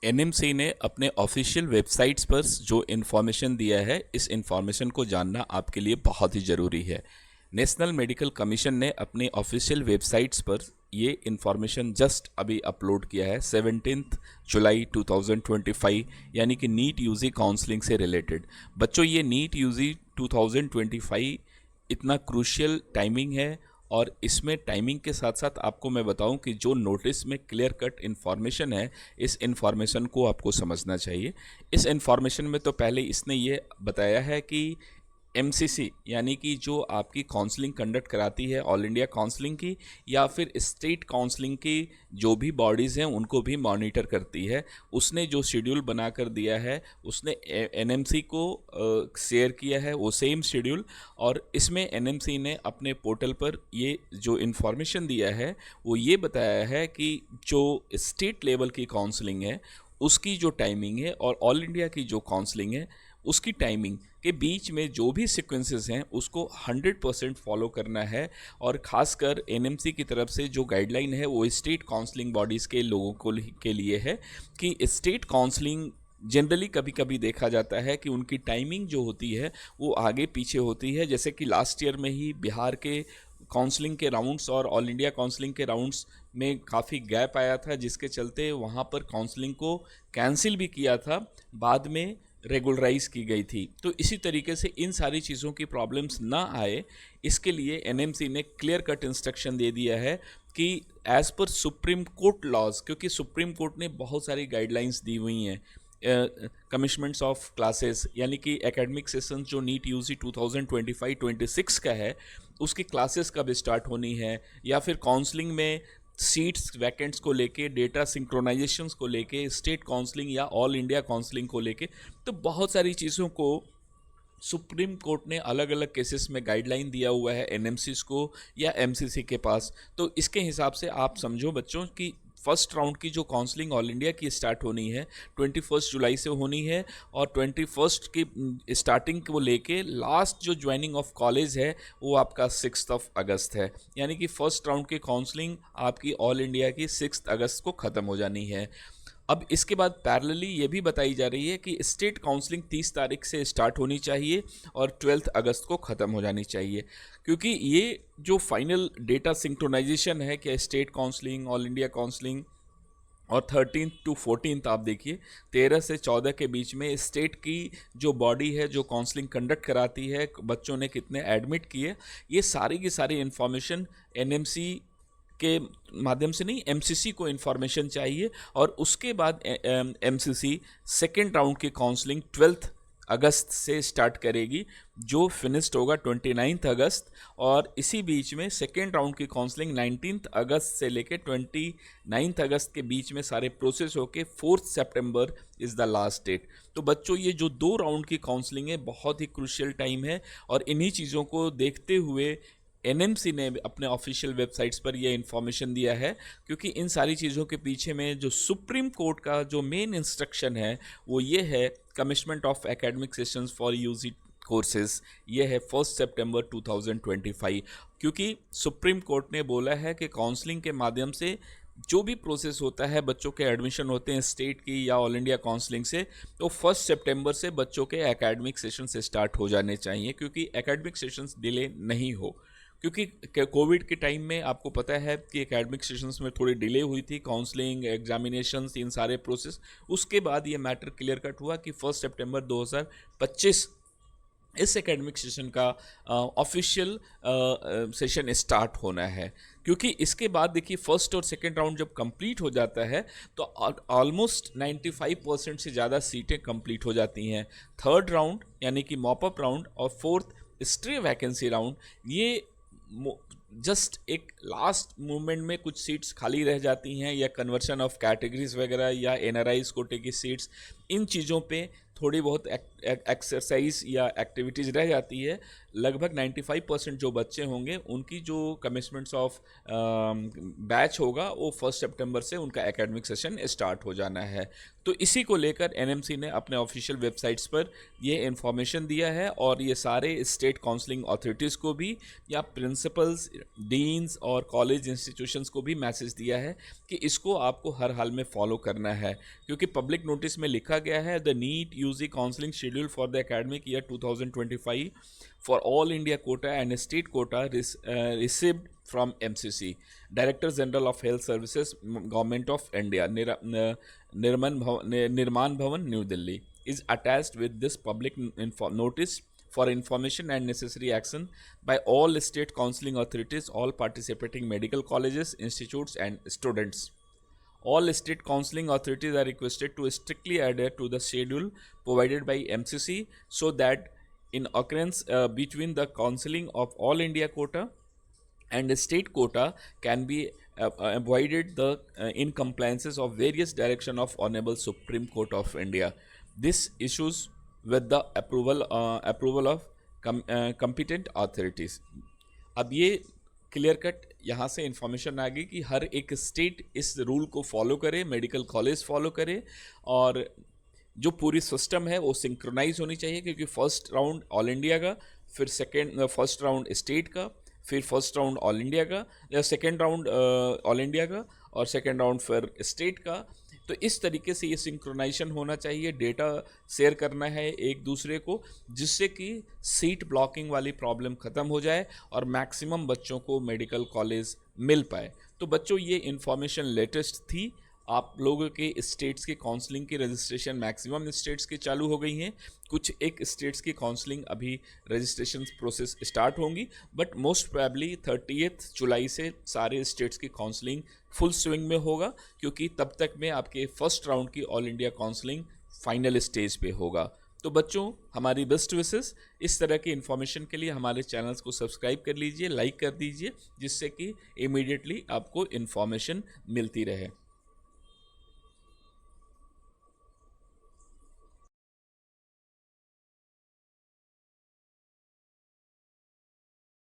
NMC ने अपने official websites पर जो इन्फॉर्मेशन दिया है, इस इन्फॉर्मेशन को जानना आपके लिए बहुत ही ज़रूरी है। नेशनल मेडिकल कमीशन ने अपने ऑफिशियल वेबसाइट्स पर ये इन्फॉर्मेशन जस्ट अभी अपलोड किया है 17 जुलाई 2025, यानी कि नीट यूजी काउंसलिंग से रिलेटेड। बच्चों, ये नीट यूजी 2025 इतना क्रूशियल टाइमिंग है, और इसमें टाइमिंग के साथ साथ आपको मैं बताऊं कि जो नोटिस में क्लियर कट इन्फॉर्मेशन है, इस इन्फॉर्मेशन को आपको समझना चाहिए। इस इन्फॉर्मेशन में तो पहले इसने ये बताया है कि एमसीसी यानी कि जो आपकी काउंसलिंग कंडक्ट कराती है, ऑल इंडिया काउंसलिंग की या फिर स्टेट काउंसलिंग की जो भी बॉडीज़ हैं उनको भी मॉनिटर करती है, उसने जो शेड्यूल बना कर दिया है उसने एनएमसी को शेयर किया है वो सेम शेड्यूल। और इसमें एनएमसी ने अपने पोर्टल पर ये जो इन्फॉर्मेशन दिया है वो ये बताया है कि जो स्टेट लेवल की काउंसलिंग है उसकी जो टाइमिंग है और ऑल इंडिया की जो काउंसलिंग है उसकी टाइमिंग के बीच में जो भी सीक्वेंसेस हैं उसको 100% फॉलो करना है। और ख़ासकर एनएमसी की तरफ से जो गाइडलाइन है वो स्टेट काउंसलिंग बॉडीज़ के लोगों को के लिए है कि स्टेट काउंसलिंग जनरली कभी कभी देखा जाता है कि उनकी टाइमिंग जो होती है वो आगे पीछे होती है। जैसे कि लास्ट ईयर में ही बिहार के काउंसलिंग के राउंड्स और ऑल इंडिया काउंसलिंग के राउंड्स में काफ़ी गैप आया था, जिसके चलते वहाँ पर काउंसलिंग को कैंसिल भी किया था, बाद में रेगुलराइज की गई थी। तो इसी तरीके से इन सारी चीज़ों की प्रॉब्लम्स ना आए, इसके लिए एनएमसी ने क्लियर कट इंस्ट्रक्शन दे दिया है कि as per Supreme Court laws, क्योंकि सुप्रीम कोर्ट ने बहुत सारी गाइडलाइंस दी हुई हैं कमिशमेंट्स ऑफ क्लासेस, यानी कि एकेडमिक सेशन जो नीट यूजी 2025-26 का है उसकी क्लासेस कब स्टार्ट होनी है, या फिर काउंसलिंग में सीट्स वैकेंट्स को लेके, डेटा सिंक्रोनाइजेशंस को लेके, स्टेट काउंसलिंग या ऑल इंडिया काउंसलिंग को लेके। तो बहुत सारी चीज़ों को सुप्रीम कोर्ट ने अलग अलग केसेस में गाइडलाइन दिया हुआ है एनएमसीज को या एमसीसी के पास। तो इसके हिसाब से आप समझो बच्चों कि फर्स्ट राउंड की जो काउंसलिंग ऑल इंडिया की स्टार्ट होनी है 21 जुलाई से होनी है, और 21 की स्टार्टिंग को लेके लास्ट जो ज्वाइनिंग ऑफ कॉलेज है वो आपका 6 अगस्त है। यानी कि फर्स्ट राउंड की काउंसलिंग आपकी ऑल इंडिया की 6 अगस्त को ख़त्म हो जानी है। अब इसके बाद पैरेलली ये भी बताई जा रही है कि स्टेट काउंसलिंग 30 तारीख से स्टार्ट होनी चाहिए और 12 अगस्त को ख़त्म हो जानी चाहिए, क्योंकि ये जो फाइनल डेटा सिंक्रोनाइजेशन है कि state counselling, all India counselling और 13 टू 14 आप देखिए 13 से 14 के बीच में स्टेट की जो बॉडी है जो काउंसलिंग कंडक्ट कराती है, बच्चों ने कितने एडमिट किए, ये सारी की सारी इन्फॉर्मेशन एनएमसी के माध्यम से नहीं, एमसीसी को इन्फॉर्मेशन चाहिए। और उसके बाद एमसीसी सेकेंड राउंड की काउंसलिंग 12 अगस्त से स्टार्ट करेगी, जो फिनिश्ड होगा 29 अगस्त। और इसी बीच में सेकेंड राउंड की काउंसलिंग 19 अगस्त से लेकर 29 अगस्त के बीच में सारे प्रोसेस होके 4 सितंबर इज़ द लास्ट डेट। तो बच्चों, ये जो 2 राउंड की काउंसलिंग है बहुत ही क्रूशियल टाइम है, और इन्हीं चीज़ों को देखते हुए एनएमसी ने अपने ऑफिशियल वेबसाइट्स पर यह इन्फॉर्मेशन दिया है, क्योंकि इन सारी चीज़ों के पीछे में जो सुप्रीम कोर्ट का जो मेन इंस्ट्रक्शन है वो ये है, commencement of academic sessions for UG courses, ये है 1 सितंबर 2025। क्योंकि सुप्रीम कोर्ट ने बोला है कि काउंसलिंग के माध्यम से जो भी प्रोसेस होता है, बच्चों के एडमिशन होते हैं स्टेट की या ऑल इंडिया काउंसलिंग से, तो 1 सितंबर से बच्चों के एकेडमिक सेशन से स्टार्ट हो जाने चाहिए, क्योंकि एकेडमिक सेशंस डिले नहीं हो। क्योंकि कोविड के टाइम में आपको पता है कि एकेडमिक सेशंस में थोड़ी डिले हुई थी, काउंसलिंग, एग्जामिनेशंस, इन सारे प्रोसेस। उसके बाद ये मैटर क्लियर कट हुआ कि 1 सितंबर 2025 इस एकेडमिक सेशन का ऑफिशियल सेशन स्टार्ट होना है। क्योंकि इसके बाद देखिए फर्स्ट और सेकेंड राउंड जब कंप्लीट हो जाता है तो ऑलमोस्ट 95% से ज़्यादा सीटें कंप्लीट हो जाती हैं। थर्ड राउंड यानी कि मॉपअप राउंड और फोर्थ स्ट्रे वैकेंसी राउंड, ये जस्ट एक लास्ट मूवमेंट में कुछ सीट्स खाली रह जाती हैं, या कन्वर्शन ऑफ कैटेगरीज वगैरह, या एनआरआईज कोटे की सीट्स, इन चीज़ों पे थोड़ी बहुत एक्सरसाइज या एक्टिविटीज़ रह जाती है। लगभग 95% जो बच्चे होंगे उनकी जो कमिटमेंट्स ऑफ बैच होगा वो 1 सितंबर से उनका एकेडमिक सेशन स्टार्ट हो जाना है। तो इसी को लेकर एनएमसी ने अपने ऑफिशियल वेबसाइट्स पर ये इन्फॉर्मेशन दिया है और ये सारे स्टेट काउंसलिंग अथॉरिटीज़ को भी या प्रिंसिपल्स, डीन्स और कॉलेज इंस्टीट्यूशंस को भी मैसेज दिया है कि इसको आपको हर हाल में फॉलो करना है, क्योंकि पब्लिक नोटिस में लिखा गया है the NEET UG counselling schedule for the academic year 2025 for all India quota and state quota received from MCC, Director General of Health Services, Government of India, Nirman Bhavan, New Delhi, is attached with this public notice for information and necessary action by all state counseling authorities, all participating medical colleges, institutes, and students. All state counseling authorities are requested to strictly adhere to the schedule provided by MCC so that in occurrence between the counseling of all India quota and state quota can be avoided the incompliances of various direction of Honorable Supreme Court of India. This issues with the approval of competent authorities. अब ये clear cut यहाँ से information आ गई कि हर एक state इस rule को follow करे, मेडिकल कॉलेज फॉलो करे और जो पूरी सिस्टम है वो सिंक्रोनाइज होनी चाहिए, क्योंकि फर्स्ट राउंड ऑल इंडिया का, फिर फर्स्ट राउंड स्टेट का, फिर फर्स्ट राउंड ऑल इंडिया का या सेकेंड राउंड ऑल इंडिया का और सेकेंड राउंड फिर स्टेट का। तो इस तरीके से ये सिंक्रोनाइजेशन होना चाहिए, डेटा शेयर करना है एक दूसरे को, जिससे कि सीट ब्लॉकिंग वाली प्रॉब्लम ख़त्म हो जाए और मैक्सिमम बच्चों को मेडिकल कॉलेज मिल पाए। तो बच्चों ये इन्फॉर्मेशन लेटेस्ट थी। आप लोगों के स्टेट्स के काउंसलिंग की रजिस्ट्रेशन मैक्सिमम स्टेट्स की चालू हो गई हैं, कुछ एक स्टेट्स की काउंसलिंग अभी रजिस्ट्रेशन प्रोसेस स्टार्ट होंगी, बट मोस्ट प्रोबेबली 30 जुलाई से सारे स्टेट्स की काउंसलिंग फुल स्विंग में होगा, क्योंकि तब तक में आपके फर्स्ट राउंड की all India counselling final stage पे होगा। तो बच्चों हमारी बेस्ट विशेस। इस तरह की इन्फॉर्मेशन के लिए हमारे चैनल्स को सब्सक्राइब कर लीजिए, लाइक कर दीजिए, जिससे कि इमीडिएटली आपको इन्फॉर्मेशन मिलती रहे।